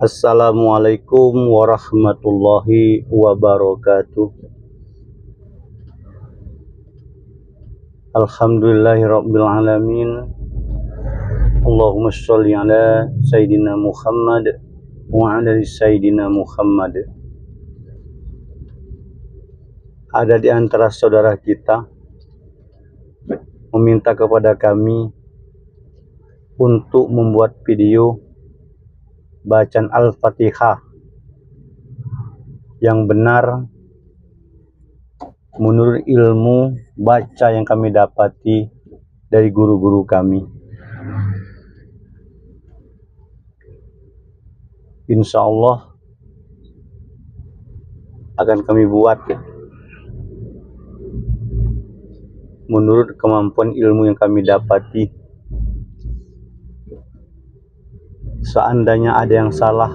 Assalamualaikum warahmatullahi wabarakatuh. Alhamdulillahirabbil alamin. Allahumma sholli ala sayyidina Muhammad wa ala sayyidina Muhammad. Ada di antara saudara kita meminta kepada kami untuk membuat video bacaan Al-Fatihah yang benar menurut ilmu baca yang kami dapati dari guru-guru kami. Insya Allah akan kami buat menurut kemampuan ilmu yang kami dapati. Seandainya ada yang salah,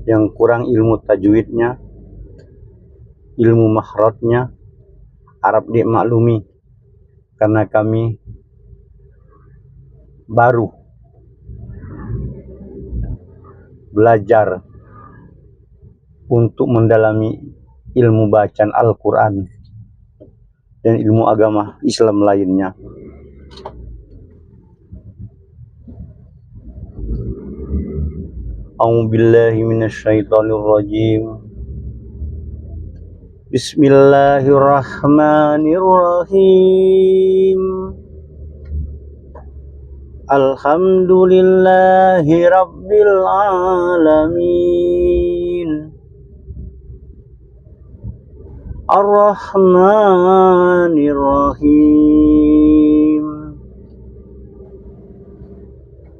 yang kurang ilmu tajwidnya, ilmu makhrajnya, harap dimaklumi karena kami baru belajar untuk mendalami ilmu bacaan Al-Quran dan ilmu agama Islam lainnya. A'udzubillahi minasyaitonirrajim. Bismillahirrahmanirrahim. Alhamdulillahi rabbil alamin. Ar-Rahmanirrahim.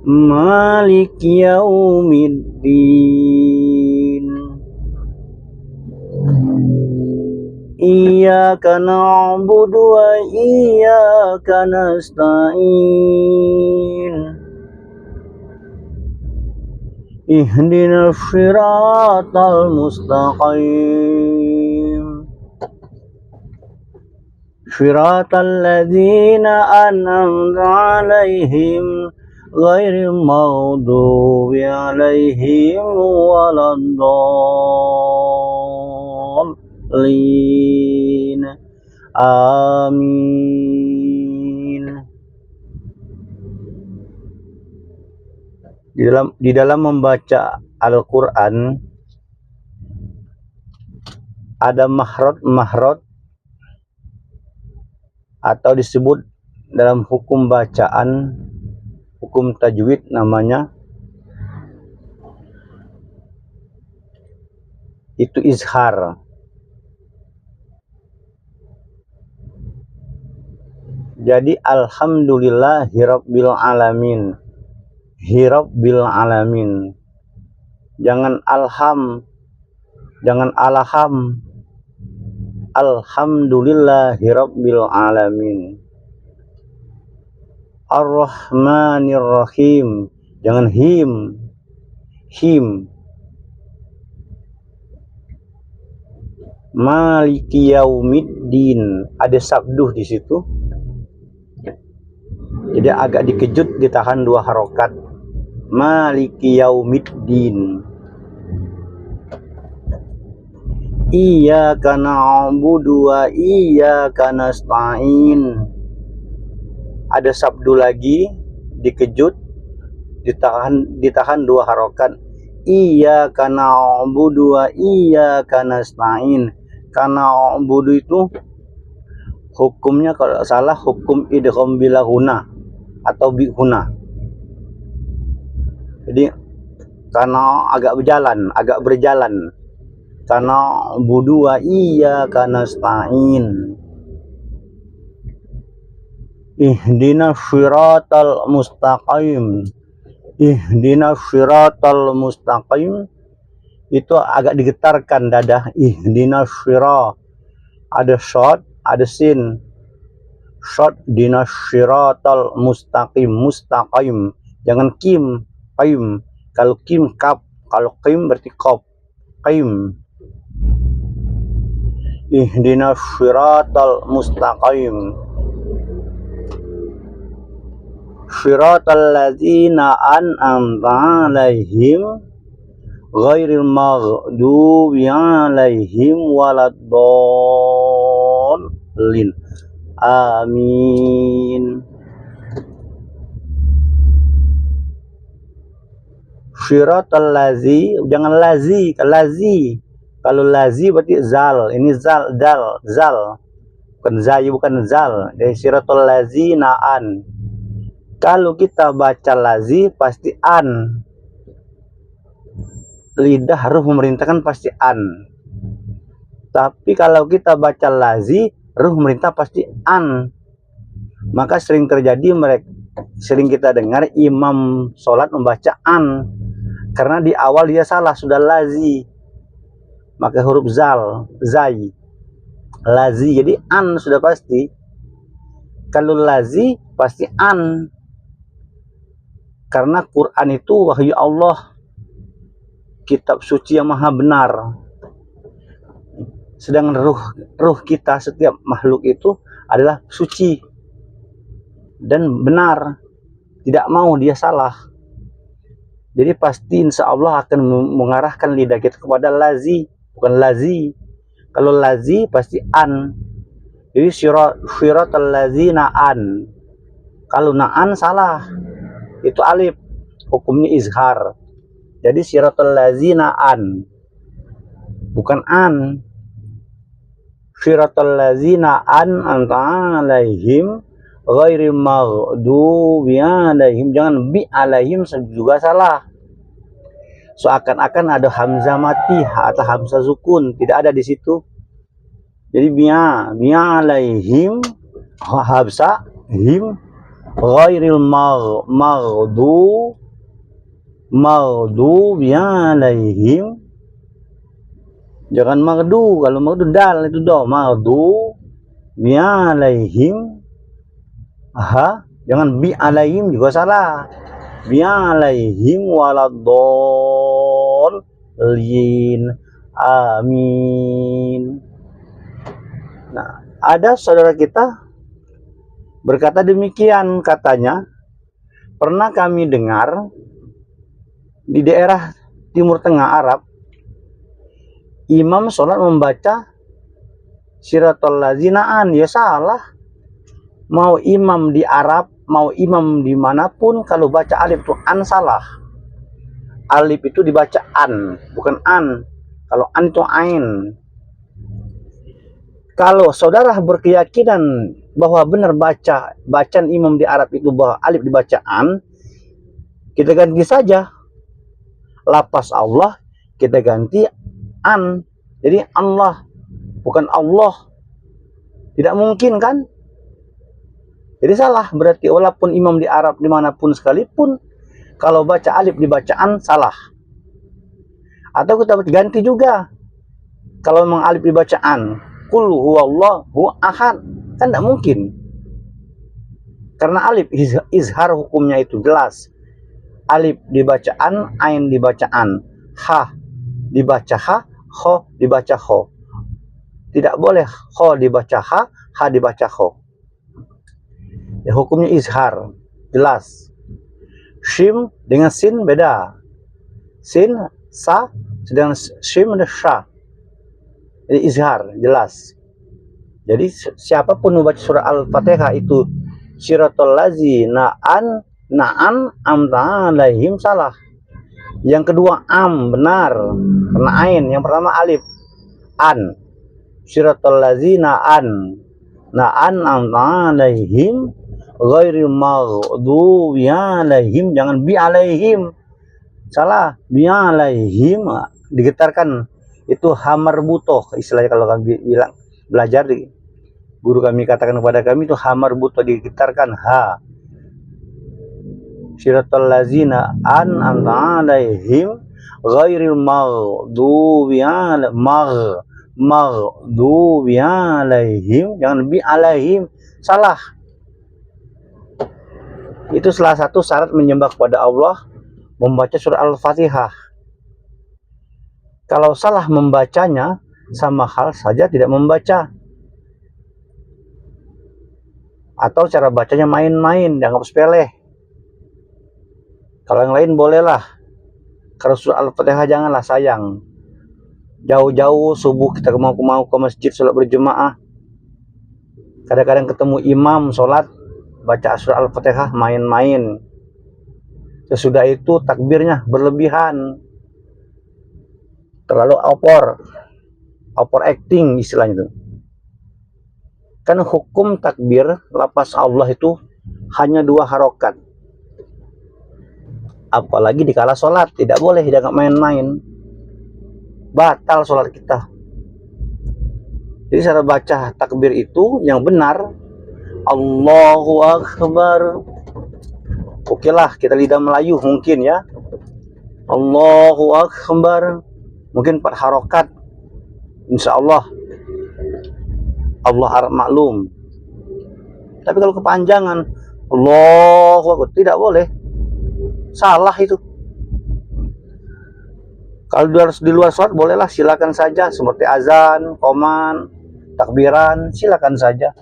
Maliki yaumiddin. Iyyaka na'budu wa iyyaka nasta'in. Ihdinas siratal mustaqim. Siratal ladzina an'amta 'alaihim ghairil maghdubi 'alaihim waladdallin. Amin. Di dalam membaca Al-Quran ada makhraj atau disebut dalam hukum bacaan, hukum tajwid namanya itu izhar. Jadi alhamdulillahirabbil alamin. Hirabbil alamin. Jangan alham, jangan alham. Alhamdulillahirabbil alamin. Ar-Rahmanirrahim. Jangan him. Him. Maliki yaumiddin. Ada sabduh di situ. Jadi agak dikejut, ditahan dua harokat. Maliki yaumiddin. Iyyaka na'budu wa iyyaka nasta'in. Ada sabdu lagi, dikejut, ditahan dua harokat. Iyyaka na'budu wa iyyaka nasta'in. Karena na'budu itu hukumnya kalau salah hukum idgham bila huna atau bi huna. Jadi karena agak berjalan. Karena na'budu wa iyyaka nasta'in. Ihdinas siratal mustaqim. Ihdinas siratal mustaqim. Itu agak digetarkan dada. Ihdinas sira. Ada shad, ada sin. Shad dinas siratal mustaqim. Mustaqim. Jangan kim, qaim. Kalau kim kaf, kalau qim berarti qaf. Qaim. Ihdinas siratal mustaqim. Siratal ladzina an'amta 'alaihim ghairil maghdubi alaihim waladdallin. Amin. Syiratal lazi, jangan lazi, lazi. Kalau lazi berarti zal, ini zal, dal, zal. Bukan zai, bukan zal. Dari syiratal lazi na'an. Kalau kita baca lazi pasti an. Lidah harus memerintahkan pasti an. Tapi kalau kita baca lazi, ruh memerintah pasti an. Maka sering terjadi sering kita dengar imam sholat membaca an. Karena di awal dia salah, sudah lazi. Maka huruf zal, zai. Lazi, jadi an sudah pasti. Kalau lazi pasti an. Karena Quran itu wahyu Allah, kitab suci yang maha benar. Sedangkan ruh kita, setiap makhluk itu adalah suci dan benar, tidak mau dia salah. Jadi pasti insya Allah akan mengarahkan lidah kita kepada lazi, bukan lazi. Kalau lazi pasti an. Jadi syiratal lazina an. Kalau na'an salah, itu alif, hukumnya izhar. Jadi syiratal lazina an, bukan an. Syiratal lazina an anta alaihim ghairil maghdubi alaihim. Jangan bi alaihim juga salah. Seakan-akan ada hamzah mati atau hamzah sukun, tidak ada di situ. Jadi biya alaihim, hamzah him, ghairil maghdubi alaihim. Jangan maghdu, kalau maghdu dal itu do, maghdu bi alaihim. Jangan bi alaihim juga salah. Bi alaihim waladdallin. Amin. Nah, ada saudara kita berkata demikian, katanya, pernah kami dengar di daerah Timur Tengah Arab, imam sholat membaca syiratal lazinaan. Ya salah. Mau imam di Arab, mau imam dimanapun, kalau baca alif itu an salah. Alif itu dibaca an, bukan an. Kalau an itu ain. Kalau saudara berkeyakinan bahwa benar bacaan imam di Arab itu bahwa alif dibaca an, kita ganti saja lafaz Allah, kita ganti an. Jadi Allah, bukan Allah. Tidak mungkin kan? Jadi salah berarti, walaupun imam di Arab dimanapun sekalipun, kalau baca alif dibacaan salah. Atau kita ganti juga, kalau memang alif dibacaan qul huwallahu ahad, kan tidak mungkin. Karena alif izhar hukumnya itu jelas. Alif dibacaan, ain dibacaan, ha dibaca ha, kho dibaca kho. Tidak boleh kho dibaca ha dibaca kho. Ya, hukumnya izhar, jelas. Shim dengan sin beda. Sin, sa, sedangkan shim dan sha. Jadi izhar, jelas. Jadi siapapun membaca surah Al-Fatihah itu syiratal lazina na'an amta alaihim salah. Yang kedua am, benar, karena ain. Yang pertama alif, an. Syiratal lazina na'an amta alaihim ghairil maghdubi alaihim. Jangan bi alaihim, salah. Bi alaihim digetarkan, itu hamar butoh istilahnya. Kalau kami bilang belajar, guru kami katakan kepada kami itu hamar butoh, digetarkan ha. Syiratal lazina an'amta alaihim ghairil maghdubi alaihim. Jangan bi alaihim, salah. Itu salah satu syarat menyembah kepada Allah, membaca surah Al-Fatihah. Kalau salah membacanya, sama hal saja tidak membaca. Atau cara bacanya main-main, dianggap sepele. Kalau yang lain bolehlah. Kalau surah Al-Fatihah janganlah sayang. Jauh-jauh subuh kita mau ke masjid sholat berjemaah. Kadang-kadang ketemu imam sholat baca surah Al-Fatihah main-main. Sesudah itu takbirnya berlebihan, terlalu over acting istilahnya itu. Kan hukum takbir lafaz Allah itu hanya 2 harokat. Apalagi dikala sholat, tidak boleh, jangan main-main. Batal sholat kita. Jadi cara baca takbir itu yang benar, Allahu Akbar. Oke lah, kita lidah Melayu mungkin ya. Allahu Akbar. Mungkin 4 harokat. Insya Allah harap maklum. Tapi kalau kepanjangan Allahu Akbar, tidak boleh. Salah itu. Kalau di luar sholat bolehlah, silakan saja, seperti azan, qoman, takbiran, silakan saja.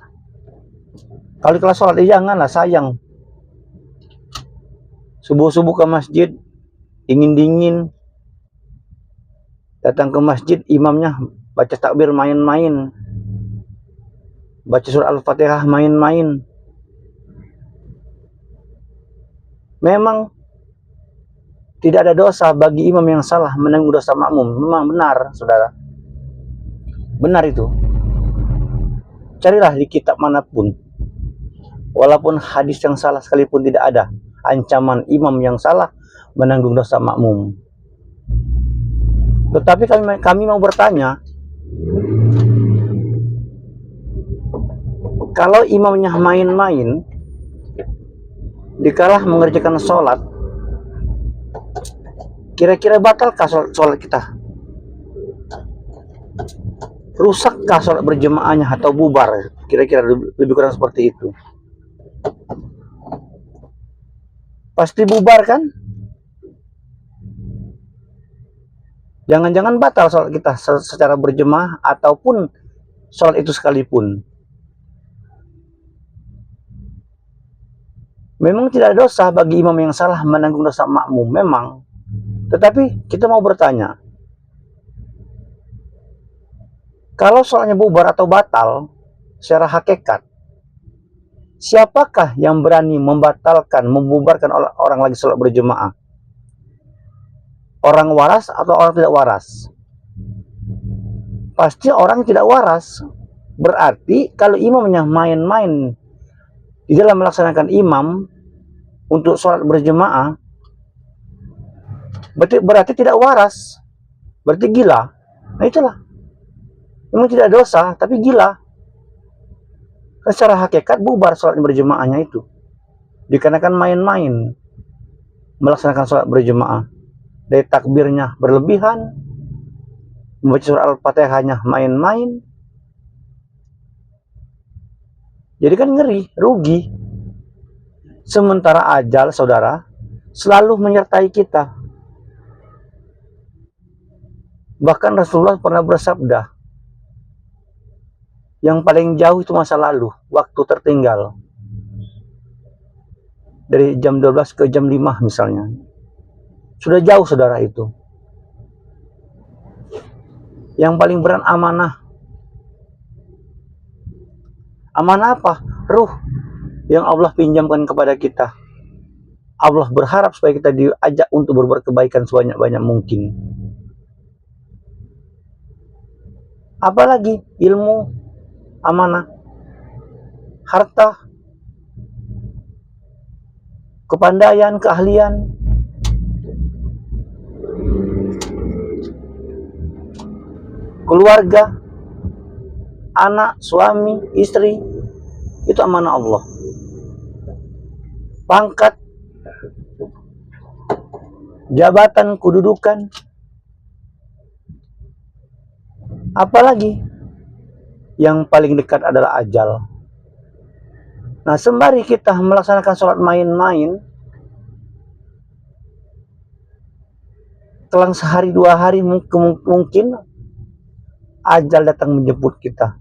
Kalau di kelas sholat janganlah sayang. Subuh-subuh ke masjid, dingin-dingin, datang ke masjid, imamnya baca takbir main-main, baca surah Al-Fatihah main-main. Memang tidak ada dosa bagi imam yang salah menanggung dosa makmum. Memang benar, saudara. Benar itu. Carilah di kitab manapun, walaupun hadis yang salah sekalipun tidak ada ancaman imam yang salah menanggung dosa makmum. Tetapi kami mau bertanya, kalau imamnya main-main dikala mengerjakan sholat, kira-kira batalkah sholat kita? Rusakkah sholat berjemaahnya atau bubar? Kira-kira lebih kurang seperti itu. Pasti bubar kan? Jangan-jangan batal sholat kita secara berjemaah ataupun sholat itu sekalipun. Memang tidak ada dosa bagi imam yang salah menanggung dosa makmum, memang. Tetapi kita mau bertanya, kalau sholatnya bubar atau batal secara hakikat, siapakah yang berani membatalkan, membubarkan orang lagi sholat berjemaah? Orang waras atau orang tidak waras? Pasti orang tidak waras. Berarti kalau imamnya main-main di dalam melaksanakan imam untuk sholat berjemaah, berarti tidak waras, berarti gila. Nah itulah, memang tidak dosa, tapi gila. Secara hakikat bubar sholat berjemaahnya itu, dikarenakan main-main melaksanakan sholat berjemaah. Dari takbirnya berlebihan, membaca surah Al-Fatihahnya main-main. Jadi kan ngeri, rugi. Sementara ajal, saudara, selalu menyertai kita. Bahkan Rasulullah pernah bersabda, yang paling jauh itu masa lalu, waktu tertinggal. Dari jam 12 ke jam 5 misalnya. Sudah jauh, saudara, itu. Yang paling berat amanah. Amanah apa? Ruh yang Allah pinjamkan kepada kita. Allah berharap supaya kita diajak untuk berbuat kebaikan sebanyak-banyak mungkin. Apalagi ilmu, amanah, harta, kepandaian, keahlian, keluarga, anak, suami, istri, itu amanah Allah. Pangkat, jabatan, kedudukan, apalagi yang paling dekat adalah ajal. Nah, sembari kita melaksanakan sholat main-main, selang sehari 2 hari mungkin ajal datang menjemput kita.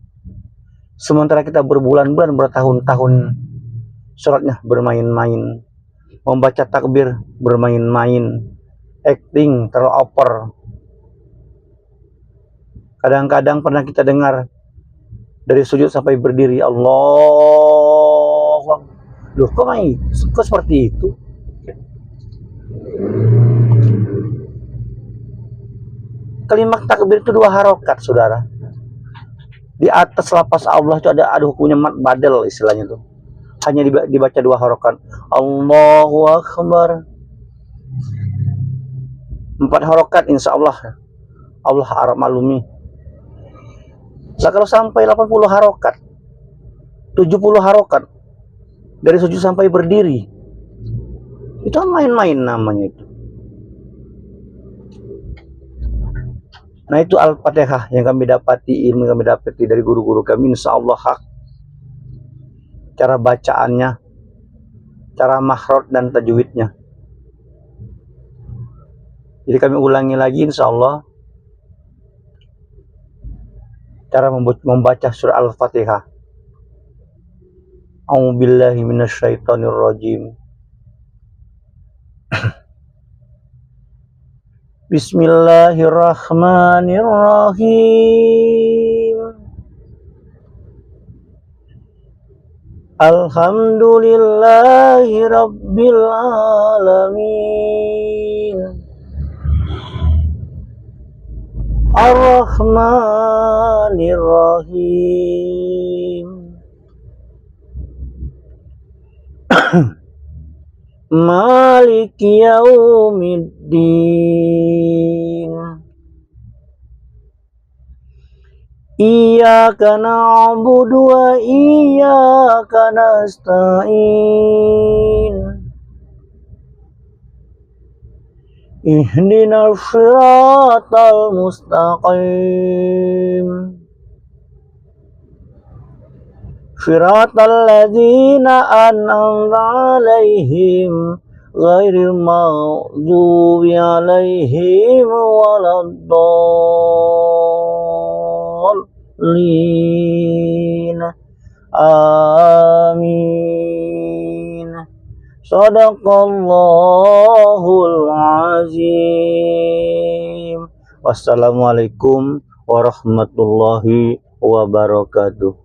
Sementara kita berbulan-bulan, bertahun-tahun sholatnya bermain-main, membaca takbir bermain-main, acting terlalu over. Kadang-kadang pernah kita dengar dari sujud sampai berdiri Allah. Loh, kok seperti itu? Kalimat takbir itu 2 harokat, saudara. Di atas lapas Allah itu ada hukumnya mat badal istilahnya tuh. Hanya dibaca 2 harokat. Allahu Akbar. 4 harokat insya Allah Arab malumi. Nah, kalau sampai 80 harokat, 70 harokat dari sujud sampai berdiri, itu main-main namanya itu. Nah, itu Al-Fatihah yang kami dapati, ilmu yang kami dapati dari guru-guru kami, insya Allah hak. Cara bacaannya, cara makhraj dan tajwidnya. Jadi kami ulangi lagi insya Allah cara membaca surah Al-Fatihah. A'udzubillahi minasyaitonirrajim. Bismillahirrahmanirrahim. Alhamdulillahi rabbil alamin. Ar-Rahmanir-Rahim. Maliki yaumiddin. Iyyaka na'budu wa iyyaka nasta'in. Ihdinas siratal mustaqim. Siratal ladzina an'amta 'alaihim ghairil maghdubi 'alaihim waladdallin. Amin. Shadaqallahul azim. Wassalamualaikum warahmatullahi wabarakatuh.